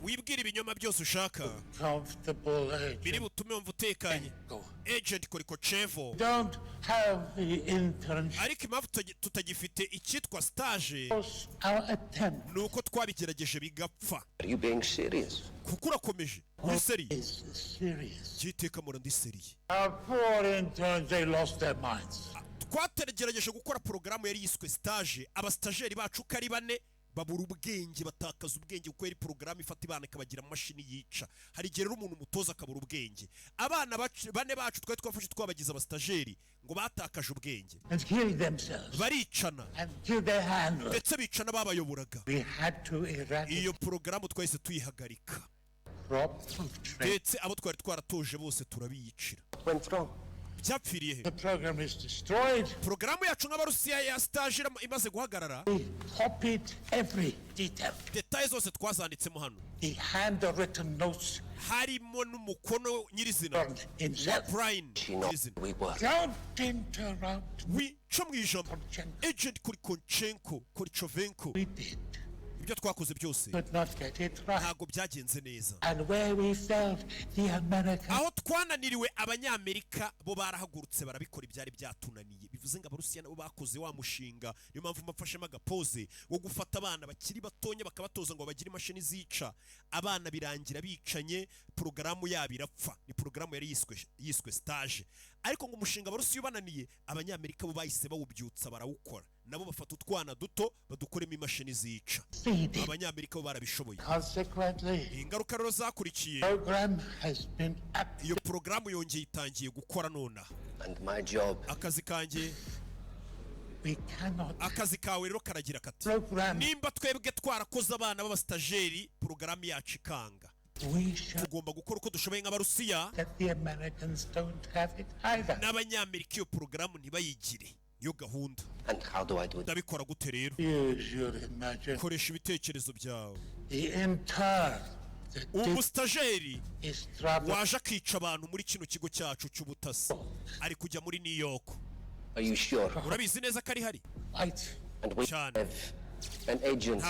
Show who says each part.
Speaker 1: wibwira ibinyoma byose ushaka
Speaker 2: comfortable agent.
Speaker 1: biri butume wumva utekanye agent Korikochevo.
Speaker 2: Don't have the internship.
Speaker 1: ariko impamvu tutagifite icyitwa stage
Speaker 2: Our attempt
Speaker 1: nuko twabigerageje bigapfa.
Speaker 3: Are you being serious?
Speaker 1: kuko urakomeje uri seri
Speaker 2: is serious.
Speaker 1: cyiteka mura ndi seri.
Speaker 2: Our poor interns, they lost their minds.
Speaker 1: twateragereje gukora porogaramu yari yiswe stage, abastageri bacu kari bane babura ubwenge, batakaza ubwenge kuko yari porogaramu ifata ibana ikabagira mashini yica. hari igihe rero umuntu mutoza akabura ubwenge. abana bane bacu twari twafashe twabagize abastageri ngo batakaje ubwenge
Speaker 2: And killed themselves.
Speaker 1: baricana
Speaker 2: And killed their handlers.
Speaker 1: ndetse bicana babayoboraga.
Speaker 2: We had to eradicate
Speaker 1: iyo porogaramu twahise tuyihagarika
Speaker 2: crop of trade.
Speaker 1: ndetse abo twari twaratoje bose turabiyicira.
Speaker 3: Went wrong.
Speaker 1: byapfiriye he?
Speaker 2: The program is destroyed.
Speaker 1: porogaramu yacu nk'abarusiya ya stage imaze guhagarara,
Speaker 2: We copied every detail.
Speaker 1: detaye zose twazanditsemo hano,
Speaker 2: The handwritten notes
Speaker 1: harimo n'umukono nyirizina
Speaker 2: from himself.
Speaker 1: Brian
Speaker 3: She knows
Speaker 1: nyirizina.
Speaker 3: we were.
Speaker 2: Don't interrupt.
Speaker 1: wica mu ijambo
Speaker 2: Korichenko.
Speaker 1: agent Korichovenko.
Speaker 2: We did.
Speaker 1: ibyo twakoze byose
Speaker 2: Could not get it right.
Speaker 1: ntabwo byagenze neza.
Speaker 2: And where we felt the American
Speaker 1: aho twananiriwe abanyamerika bo barahagurutse barabikora ibyari byatunaniye. bivuze ngo abarusiya nabo bakoze wa mushinga. niyo mpamvu mafashemo agapoze wo gufata abana bakiri batonya bakabatoza ngo bagire imashini zica abana, birangira bicanye, porogaramu yabo irapfa. ni porogaramu yari yiswe stage, ariko ngo umushinga abarusiya ubananiye, abanyamerika bo bahise bawubyutsa barawukora, nabo bafata utwana duto badukoremo imashini zica.
Speaker 2: feeding.
Speaker 1: abanyamerika bo barabishoboye.
Speaker 2: Consequently,
Speaker 1: ingaruka rero zakurikiye,
Speaker 2: program has been active.
Speaker 1: iyo porogaramu yongeye itangiye gukora nonaha.
Speaker 3: And my job.
Speaker 1: akazi kanjye
Speaker 2: We cannot
Speaker 1: akazi kawe rero karagira kati,
Speaker 2: program.
Speaker 1: nimba twebwe twarakoze abana b'abastageri porogaramu yacu ikanga,
Speaker 2: We should
Speaker 1: tugomba gukora uko dushoboye nk'abarusiya
Speaker 2: that the Americans don't have it either.
Speaker 1: n'abanyamerika iyo porogaramu ntibayigire. niyo gahunda.
Speaker 3: And how do I do it?
Speaker 1: ndabikora gute rero?
Speaker 2: Use your imagination.
Speaker 1: koresha ibitekerezo byawe.
Speaker 2: The intern that
Speaker 1: umustageri
Speaker 2: is trapped.
Speaker 1: waje akica abantu muri kino kigo cyacu cy'ubutasi ari kujya muri New York.
Speaker 3: Are you sure?
Speaker 1: urabizi neza ko ari hari
Speaker 2: Right.
Speaker 3: And we
Speaker 1: Sean.
Speaker 3: have an agent.